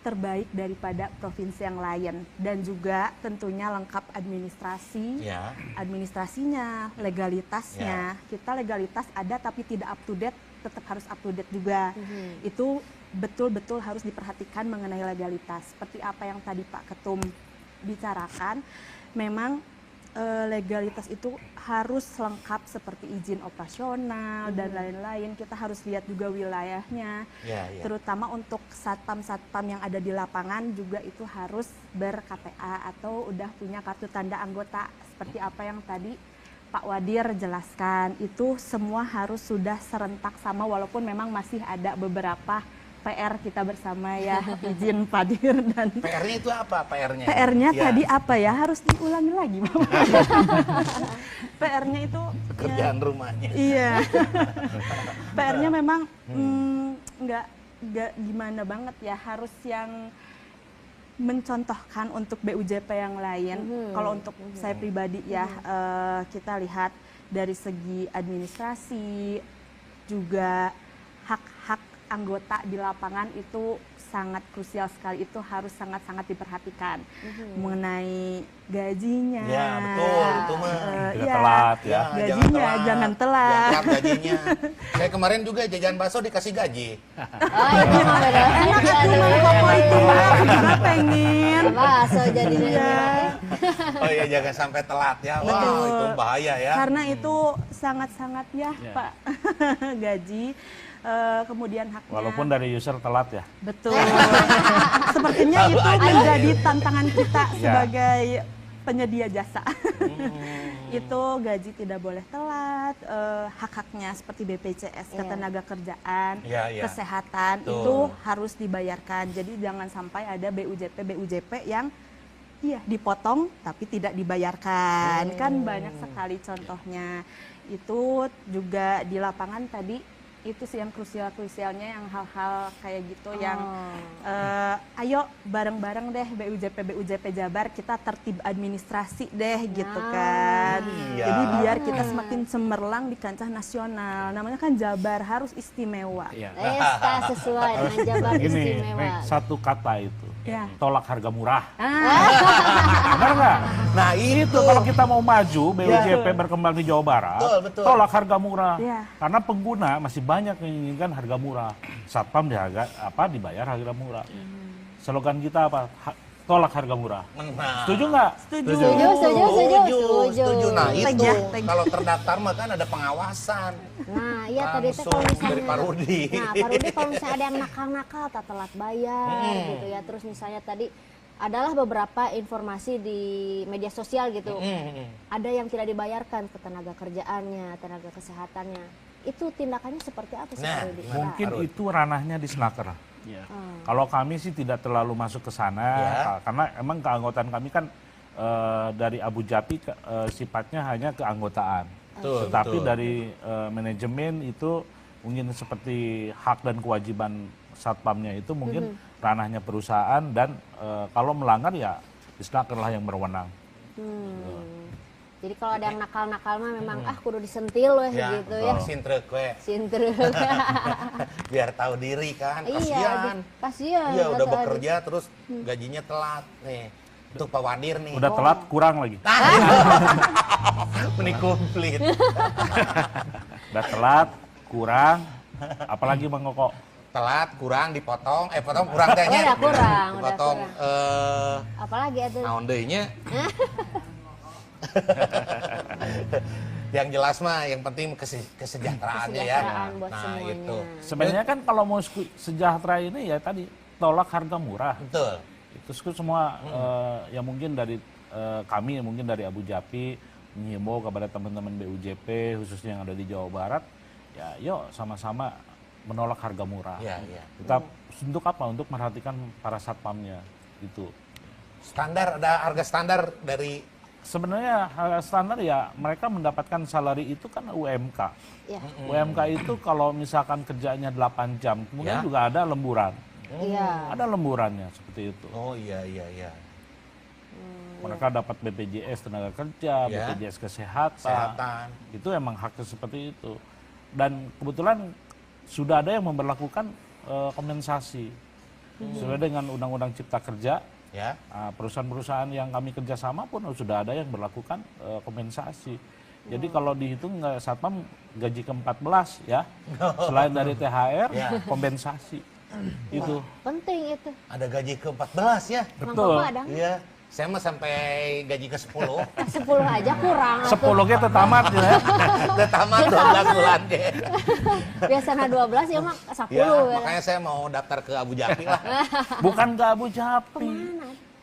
terbaik daripada provinsi yang lain, dan juga tentunya lengkap administrasi, Ya. administrasinya, legalitasnya. Kita legalitas ada tapi tidak up to date, tetap harus up to date juga. Itu betul-betul harus diperhatikan mengenai legalitas. Seperti apa yang tadi Pak Ketum bicarakan, memang legalitas itu harus lengkap seperti izin operasional dan lain-lain. Kita harus lihat juga wilayahnya, terutama untuk satpam-satpam yang ada di lapangan juga itu harus ber-KTA atau udah punya kartu tanda anggota seperti apa yang tadi Pak Wadir jelaskan. Itu semua harus sudah serentak sama, walaupun memang masih ada beberapa PR kita bersama ya, izin Pak Dir dan PR-nya itu apa PR-nya? PR-nya tadi apa ya? Harus diulangi lagi, Bapak. PR-nya itu Pekerjaan rumahnya. Iya. PR-nya memang nggak gimana banget ya, harus yang mencontohkan untuk BUJP yang lain. Kalau untuk saya pribadi ya, kita lihat dari segi administrasi juga hak-hak anggota di lapangan itu sangat krusial sekali, itu harus sangat-sangat diperhatikan mengenai gajinya. Ya betul, itu mah. Tidak telat ya. Gajinya jangan telat. Jangan telat gajinya. Saya kemarin juga jajan bakso dikasih gaji. Oh, itu mah beda. Enak aku mah pokok itu mah, juga pengen. Bakso jadinya. Iya. Oh iya, jangan sampai telat ya. Wah, itu bahaya ya. Karena itu sangat-sangat ya Pak, gaji. Kemudian haknya. Walaupun dari user telat ya. Betul. Sepertinya itu menjadi tantangan kita sebagai penyedia jasa. Itu gaji tidak boleh telat, hak-haknya seperti BPJS, ketenaga kerjaan, kesehatan itu harus dibayarkan. Jadi jangan sampai ada BUJP yang dipotong tapi tidak dibayarkan. Kan banyak sekali contohnya. Itu juga di lapangan tadi itu sih yang krusialnya, yang hal-hal kayak gitu yang ayo bareng-bareng deh BUJP Jabar kita tertib administrasi deh gitu kan. Jadi biar kita semakin cemerlang di kancah nasional. Namanya kan Jabar harus istimewa. Sesuai dengan Jabar Gini, istimewa. satu kata itu. Ya. Tolak harga murah. Benar nggak? Nah Itu kalau kita mau maju, BUJP berkembang di Jawa Barat, Betul. tolak harga murah. Ya. Karena pengguna masih banyak yang menginginkan harga murah. Satpam dibayar harga murah. Slogan kita apa? Tolak harga murah. Nah, Setuju nggak? Setuju. Setuju. Nah itu Teg. kalau terdaftar mah kan ada pengawasan. Nah, iya tadi teh Langsung kalau misalnya dari Pak Rudi. Nah, Pak Rudi kalau misalnya ada yang nakal-nakal tak telat bayar gitu ya. Terus misalnya tadi adalah beberapa informasi di media sosial gitu. Ada yang tidak dibayarkan ketenaga kerjaannya, tenaga kesehatannya. Itu tindakannya seperti apa sih Pak Rudi? Mungkin itu ranahnya di Snaker. Kalau kami sih tidak terlalu masuk ke sana, karena emang keanggotaan kami kan dari Abu Japi sifatnya hanya keanggotaan. Tetapi dari manajemen itu mungkin seperti hak dan kewajiban satpamnya itu mungkin ranahnya perusahaan dan kalau melanggar ya Snaker lah yang berwenang. Jadi kalau ada yang nakal-nakal mah memang kudu disentil weh gitu ya. Sintrek we. Sintrek. Biar tahu diri kan. Kasihan. Iya udah bekerja terus gajinya telat nih. Untuk Pak Wadir nih. Udah telat kurang lagi. Meni komplit. Udah telat kurang, apalagi Bang Koko? Telat kurang dipotong, potong kurang tehnya. Udah kurang. Dipotong apalagi itu. naon deui nya. Yang jelas mah yang penting kesejahteraannya ya. Buat Nah semuanya. itu. Sebenarnya kan kalau mau sejahtera ini ya tadi tolak harga murah. Betul. Itu semua yang mungkin dari kami, mungkin dari Abu Japi menghimbau kepada teman-teman BUJP khususnya yang ada di Jawa Barat, ya yuk sama-sama menolak harga murah. Kita untuk apa? Untuk merhatikan para satpamnya itu. Standar, ada harga standar dari. Sebenarnya harga standar ya mereka mendapatkan salary itu kan UMK. UMK itu kalau misalkan kerjanya 8 jam, kemudian juga ada lemburan. Ada lemburannya seperti itu. Oh iya. Mereka dapat BPJS tenaga kerja, BPJS kesehatan. Itu emang haknya seperti itu. Dan kebetulan sudah ada yang memberlakukan kompensasi. Sesuai dengan Undang-Undang Cipta Kerja. Perusahaan-perusahaan yang kami kerjasama pun sudah ada yang berlakukan kompensasi. Jadi kalau dihitung satpam gaji ke-14 ya, selain dari THR, kompensasi. Itu penting itu. Ada gaji ke-14 ya. betul. Iya. Saya mah sampai gaji ke-10. 10 aja kurang. 10 ge teu tamat ya. Udah tamat 12 bulan deh. Biasanya 12 ya mah 10 Ya, ya. makanya saya mau daftar ke Abu Japi lah. Bukan ke Abu Japi.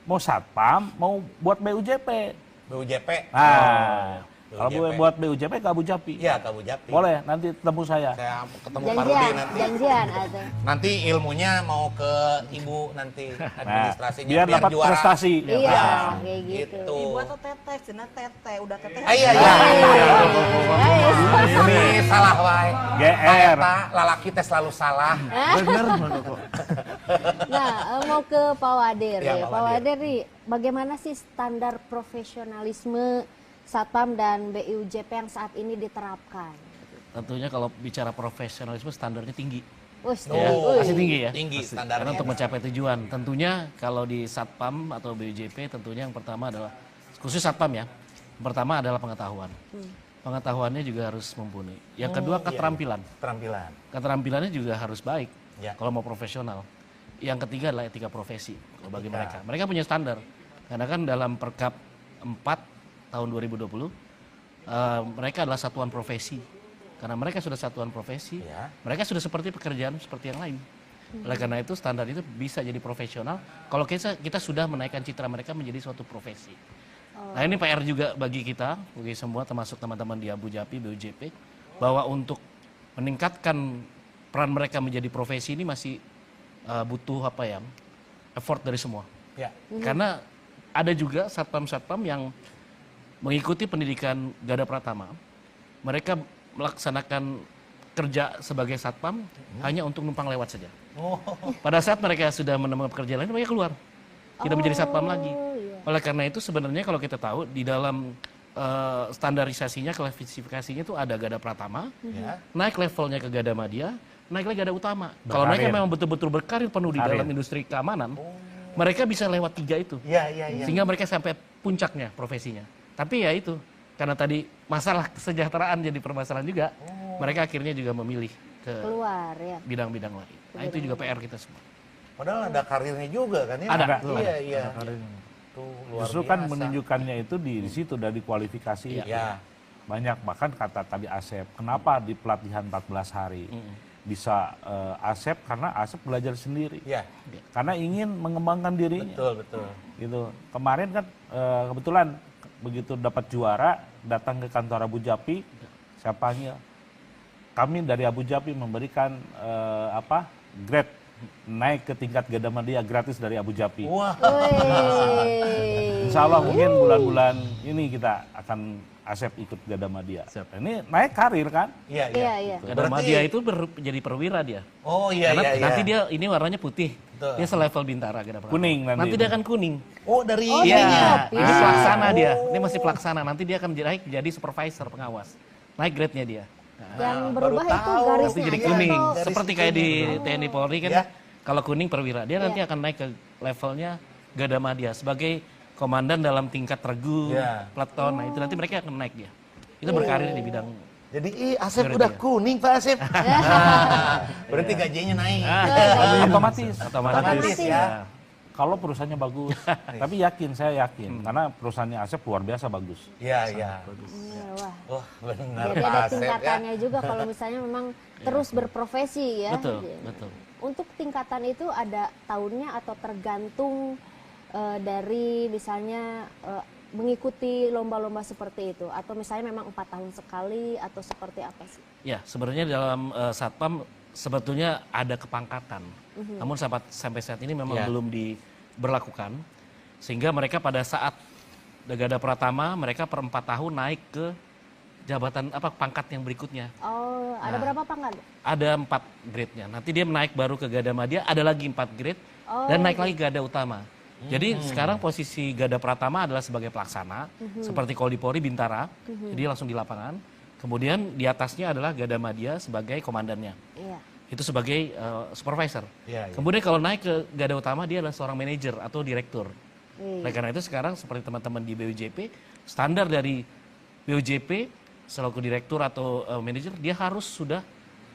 Mau satpam, mau buat BUJP. BUJP. Nah, kalau BUJP. buat BUJP ke Abu Japi. Iya, ke Abu Japi. Boleh, nanti temu saya. Saya ketemu Pak Rudi Janjian, nanti. janjian ada. Nanti ilmunya mau ke Ibu nanti administrasinya biar dapat juara. prestasi. Iya, Ya, kayak gitu. Ibu atau teteh, cina teteh, udah teteh. Ah, iya, iya. Ini salah wae. GR. Eta lalaki teh selalu salah. Bener mana kok. Nah, mau ke Pak Wadir Ya, ya. Pak Pak Wadir nih, bagaimana sih standar profesionalisme Satpam dan BUJP yang saat ini diterapkan? Tentunya kalau bicara profesionalisme standarnya tinggi. Wih, Pasti tinggi ya. Tinggi Karena standarnya. untuk mencapai tujuan, tentunya kalau di Satpam atau BUJP tentunya yang pertama adalah khusus Satpam ya. Yang pertama adalah pengetahuan. Pengetahuannya juga harus mumpuni. Yang kedua keterampilan. Keterampilan. Keterampilannya juga harus baik Ya. kalau mau profesional. Yang ketiga adalah etika profesi kalau bagi mereka. Mereka punya standar. Karena kan dalam Perkap 4 tahun 2020 mereka adalah satuan profesi. Karena mereka sudah satuan profesi, Ya. mereka sudah seperti pekerjaan seperti yang lain. Oleh karena itu standar itu bisa jadi profesional kalau kita sudah menaikkan citra mereka menjadi suatu profesi. Nah ini PR juga bagi kita, bagi semua termasuk teman-teman di Abu Japi, BUJP, bahwa untuk meningkatkan peran mereka menjadi profesi ini masih butuh effort dari semua. Ya. Karena ada juga satpam-satpam yang mengikuti pendidikan Gada Pratama, mereka melaksanakan kerja sebagai satpam hanya untuk numpang lewat saja. Pada saat mereka sudah menemukan pekerjaan lain, mereka keluar, tidak menjadi satpam lagi. Oleh karena itu sebenarnya kalau kita tahu di dalam standarisasinya, klasifikasinya itu ada Gada Pratama, Ya. naik levelnya ke Gada Madya, naik lagi Gada Utama. Kalau mereka memang betul-betul berkarir penuh di dalam industri keamanan, mereka bisa lewat 3 itu. Iya, iya, iya. Sehingga mereka sampai puncaknya profesinya. Tapi ya itu, karena tadi masalah kesejahteraan jadi permasalahan juga, mereka akhirnya juga memilih ke keluar ya. bidang-bidang lain. Nah itu juga PR kita semua. Padahal ada karirnya juga kan ya? Ada. Iya, iya. Tuh, luar Justru kan biasa. menunjukkannya itu di situ dari kualifikasi. Ya. Banyak, bahkan kata tadi Asep, kenapa di pelatihan 14 hari bisa Asep, karena Asep belajar sendiri. Iya. Karena ingin mengembangkan dirinya. Betul, betul. Gitu. Kemarin kan kebetulan begitu dapat juara, datang ke kantor Abu Japi, saya panggil. Kami dari Abu Japi memberikan grade naik ke tingkat Gada Madya gratis dari Abu Japi. Wah. Insya Allah mungkin bulan-bulan ini kita akan Asep ikut Gada Madya. Ini naik karir kan? Iya, Iya, iya. Gada Madya itu jadi perwira dia. Oh, iya, Karena iya, iya. nanti dia ini warnanya putih. Betul. Dia selevel Bintara Gada Pratama. Kuning nanti. Dia akan kuning. Oh, dari Iya, ini pelaksana dia. Oh. Ini masih pelaksana. Nanti dia akan naik jadi supervisor, pengawas. Naik grade-nya dia. Yang berubah baru itu tahu. garisnya Nanti jadi aja kuning. atau- Garis Seperti kayak di TNI Polri kan. Ya. Kalau kuning perwira, dia nanti akan naik ke levelnya Gada Madya sebagai komandan dalam tingkat regu, Ya. peleton. Nah, itu nanti mereka akan naik dia. Itu berkarir di bidang. Jadi Asep Berarti udah ya. kuning Pak Asep. Berarti gajinya naik. Otomatis. Otomatis ya. Kalau perusahaannya bagus. Tapi saya yakin. Karena perusahaannya Asep luar biasa bagus. Iya, iya. Wah. Wah, benar Jadi Pak ada Asep ya. tingkatannya juga kalau misalnya memang terus berprofesi ya. Betul, betul. Untuk tingkatan itu ada tahunnya atau tergantung dari misalnya mengikuti lomba-lomba seperti itu atau misalnya memang 4 tahun sekali atau seperti apa sih? Ya, sebenarnya dalam Satpam sebetulnya ada kepangkatan. Namun sampai saat ini memang Ya. belum diberlakukan. Sehingga mereka pada saat Gada Pratama mereka per 4 tahun naik ke jabatan pangkat yang berikutnya. Oh, ada Nah. berapa pangkat? Ada 4 grade-nya. Nanti dia naik baru ke Gada Madya, ada lagi 4 grade dan naik lagi Gada Utama. Jadi sekarang posisi Gada Pratama adalah sebagai pelaksana, seperti kalau di Polri Bintara, jadi langsung di lapangan. Kemudian di atasnya adalah Gada Madya sebagai komandannya. Iya. Itu sebagai supervisor. Iya, iya. Kemudian kalau naik ke Gada Utama dia adalah seorang manajer atau direktur. Iya. Oleh karena itu sekarang seperti teman-teman di BUJP, standar dari BUJP selaku direktur atau manajer dia harus sudah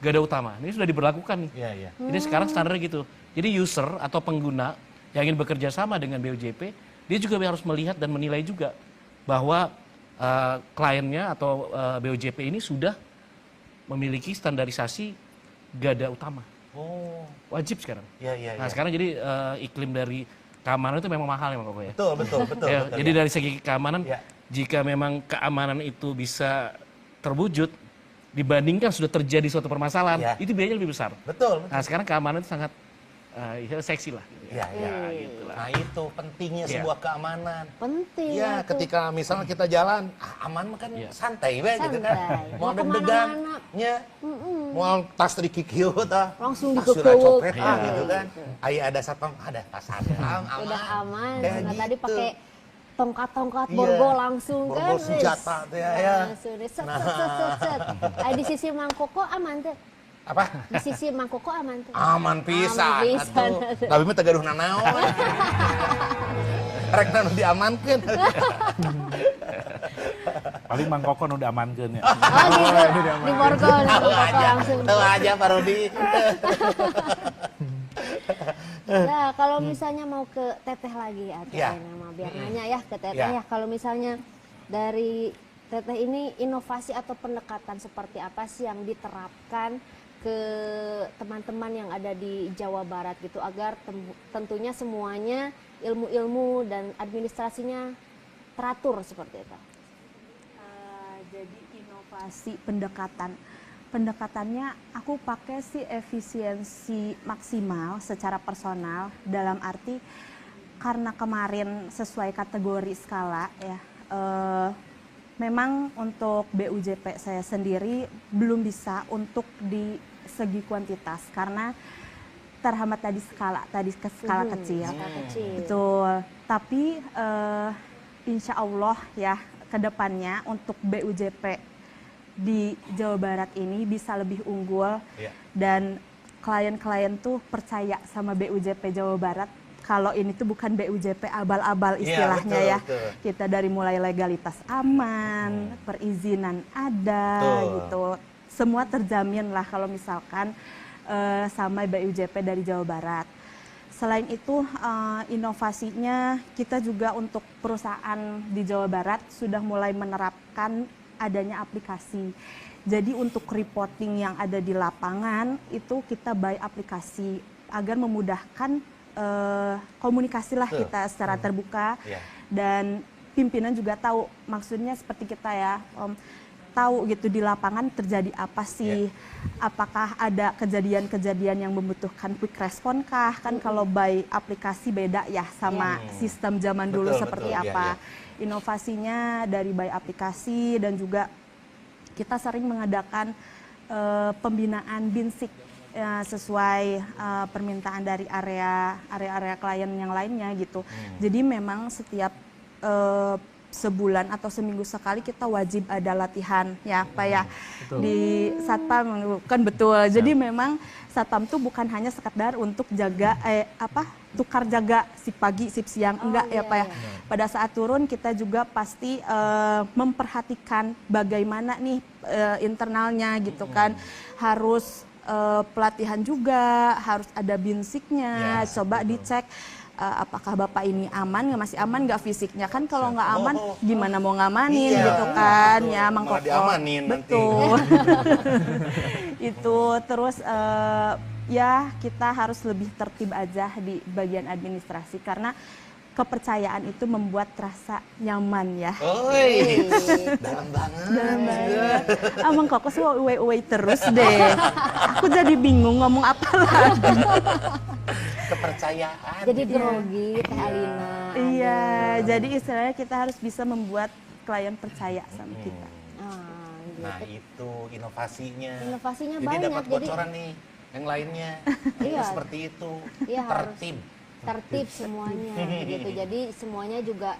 Gada Utama. Ini sudah diberlakukan nih. Iya, iya. Jadi sekarang standarnya gitu. Jadi user atau pengguna yang ingin bekerja sama dengan BUJP dia juga harus melihat dan menilai juga bahwa kliennya atau BOJP ini sudah memiliki standarisasi garda utama. Oh, Wajib sekarang. iya. Nah sekarang jadi iklim dari keamanan itu memang mahal ya Koko ya. Betul. Ya, jadi ya. dari segi keamanan, Ya. jika memang keamanan itu bisa terwujud dibandingkan sudah terjadi suatu permasalahan, Ya. itu biayanya lebih besar. Betul. Nah sekarang keamanan itu sangat seksi lah. Ya. Nah itu pentingnya sebuah keamanan. Penting. Iya, tuh. ketika misalnya kita jalan, aman mah kan Iya. santai we gitu kan. Santai. Mau Mau deg-degan, kemana-mana. nya. Mau tas di kikieu tah. Langsung tas sudah dikekeuweuk. copet Iya. gitu kan. Aya ada satpam, ada pas ada aman. Udah aman. Kayak Nah, tadi gitu. pakai tongkat-tongkat Iya. borgo langsung Borgol kan. senjata teh ya. Langsung deh, set. Di sisi Mang Koko aman teh. Apa? Di sisi Mang Koko aman teh. Aman pisan Aman pisan. atuh. Tapi mah teu gaduh nanaon. Rek nu diamankeun. Paling Mang Koko udah amankeun ya. Oh gitu, di borgol Mang Tahu Koko aja, langsung. tahu aja Pak Rudi. Nah, kalau misalnya mau ke Teteh lagi atau Ya. nama biar nanya ya ke Teteh Ya. ya. Kalau misalnya dari Teteh ini inovasi atau pendekatan seperti apa sih yang diterapkan ke teman-teman yang ada di Jawa Barat gitu agar tentunya semuanya ilmu-ilmu dan administrasinya teratur seperti itu. Jadi inovasi pendekatannya aku pakai sih efisiensi maksimal secara personal, dalam arti karena kemarin sesuai kategori skala ya, memang untuk BUJP saya sendiri belum bisa untuk di segi kuantitas karena terhambat tadi skala kecil. Skala kecil. Betul. Tapi insya Allah ya kedepannya untuk BUJP di Jawa Barat ini bisa lebih unggul dan klien-klien tuh percaya sama BUJP Jawa Barat. Kalau ini tuh bukan BUJP abal-abal istilahnya betul, ya. betul. Kita dari mulai legalitas aman, perizinan ada gitu. Semua terjamin lah kalau misalkan sama BUJP dari Jawa Barat. Selain itu inovasinya kita juga untuk perusahaan di Jawa Barat sudah mulai menerapkan adanya aplikasi. Jadi untuk reporting yang ada di lapangan itu kita by aplikasi agar memudahkan komunikasi lah kita secara terbuka dan pimpinan juga tahu maksudnya seperti kita ya. Tahu gitu di lapangan terjadi apa sih, apakah ada kejadian-kejadian yang membutuhkan quick respon kah, kan kalau by aplikasi beda ya sama sistem zaman dulu seperti apa. Inovasinya dari by aplikasi dan juga kita sering mengadakan pembinaan BINSIK sesuai permintaan dari area klien yang lainnya gitu. Jadi memang setiap sebulan atau seminggu sekali kita wajib ada latihan ya Pak ya di Satpam kan betul. Jadi memang Satpam tuh bukan hanya sekedar untuk jaga tukar jaga sip pagi sip siang enggak ya Pak ya. Pada saat turun kita juga pasti memperhatikan bagaimana nih internalnya gitu kan. Harus pelatihan juga, harus ada BINSIK-nya, coba dicek apakah Bapak ini aman, masih aman nggak fisiknya kan kalau nggak aman gimana mau ngamanin gitu kan ya Mang Koko. Betul. Itu terus ya kita harus lebih tertib aja di bagian administrasi karena kepercayaan itu membuat rasa nyaman ya. Dalam banget. Dalam banget. Mang Koko sih uwe terus deh. Aku jadi bingung ngomong apa lagi. Kepercayaan. Jadi grogi Teh Alina. Iya, jadi istilahnya kita harus bisa membuat klien percaya sama kita. Nah itu inovasinya. Inovasinya jadi banyak, dapat jadi- bocoran nih yang lainnya. Iya. Seperti itu. Iya, harus Tertib. tertib semuanya gitu. Jadi semuanya juga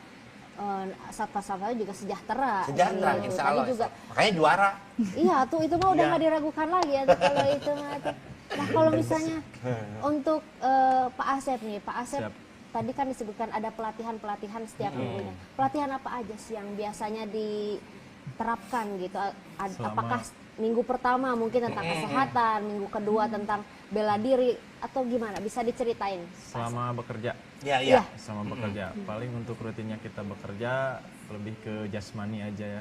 satpam-satpam juga sejahtera. Sejahtera, gitu. insya Tadi Allah. juga Makanya juara. iya tuh itu mah udah Iya. nggak diragukan lagi ya tuh, kalau itu mah tuh. Nah kalau misalnya untuk Pak Asep nih, Pak Asep Siap. tadi kan disebutkan ada pelatihan-pelatihan setiap minggunya. Pelatihan apa aja sih yang biasanya diterapkan gitu? Apakah minggu pertama mungkin tentang kesehatan, minggu kedua tentang bela diri atau gimana? Bisa diceritain? Selama bekerja. Ya, Iya. Selama bekerja. Paling untuk rutinnya kita bekerja lebih ke jasmani aja ya.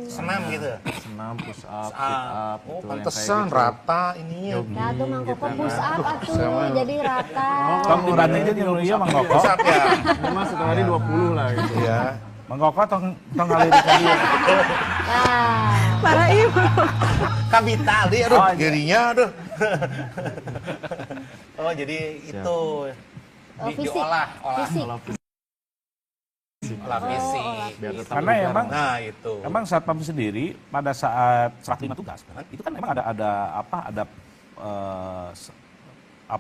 Senam gitu. Senam, push up, sit up. Oh, gitu, yang kayak pantesan gitu. rata ininya. Nah tuh Mang Koko gitu. push up atuh jadi rata. Tong dibandingin jeung ieu Mang Koko. Pusat ya. Ini mah setengah hari 20 lah gitu. Iya. Mang Koko tong ngalirik ka dieu. Nah, Para ibu. Kabita dia aduh, Oh, iya. gerinya aduh. Oh, jadi itu fisik. diolah, fisik. olah fisik. Biar tetap Karena bugar. emang Nah, itu. emang satpam sendiri pada saat serah terima tugas kan, itu kan memang ada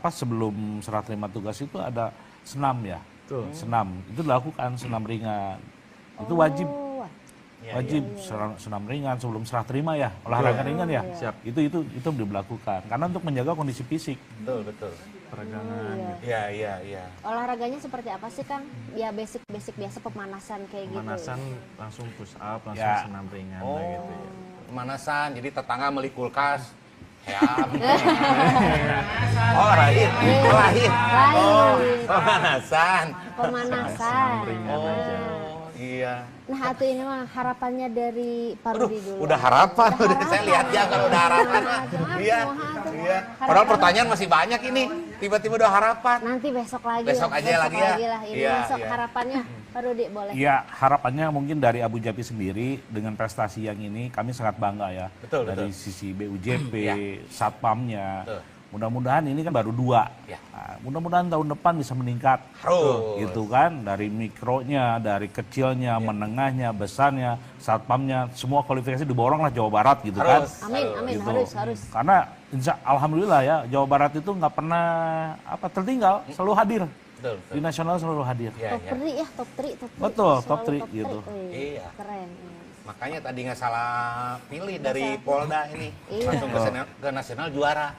sebelum serah terima tugas itu ada senam ya. Betul. Senam itu dilakukan, senam ringan. Itu wajib Oh, Ya, wajib senam ringan sebelum serah terima ya, olahraga ringan ya. Siap. Itu dilakukan karena untuk menjaga kondisi fisik. Betul, betul. Peregangan. Iya, iya, iya. olahraganya seperti apa sih Kang? Ya basic biasa pemanasan kayak gitu. Pemanasan langsung push up, langsung Ya. senam ringan Oh, lah gitu ya. pemanasan. Jadi tetangga beli kulkas. Ya. Oh, lain. Oh, lain. Oh, pemanasan. Pemanasan. Ringan aja. Oh, iya. Nah, itu ini mah harapannya dari Pak Aduh, Rudi dulu. udah harapan. Udah saya lihat ya kalau udah harapan. Iya, iya. Padahal pertanyaan masih banyak ini. Tiba-tiba udah harapan. Nanti besok lagi. Besok lah, aja lagi ya. lah. Ini Iya, besok iya. harapannya Pak Rudi boleh. Ya harapannya mungkin dari Abu Japi sendiri dengan prestasi yang ini kami sangat bangga ya. Betul, dari betul. sisi BUJP, Ya. satpamnya. Betul. Mudah-mudahan ini kan baru 2. Ya. Nah, mudah-mudahan tahun depan bisa meningkat. Harus. Gitu kan, dari mikronya, dari kecilnya, menengahnya, besarnya, satpamnya, semua kualifikasi diborong lah Jawa Barat gitu Harus. kan. Amin, amin, Gitu. harus. Karena alhamdulillah ya Jawa Barat itu nggak pernah tertinggal, selalu hadir. Betul, Di nasional selalu hadir. Iya, Top iya. 3 ya, top 3, top 3. Betul, top Selalu 3 gitu. Iya. Keren. Makanya tadi nggak salah pilih dari Polda ini. Iya. Langsung ke nasional juara.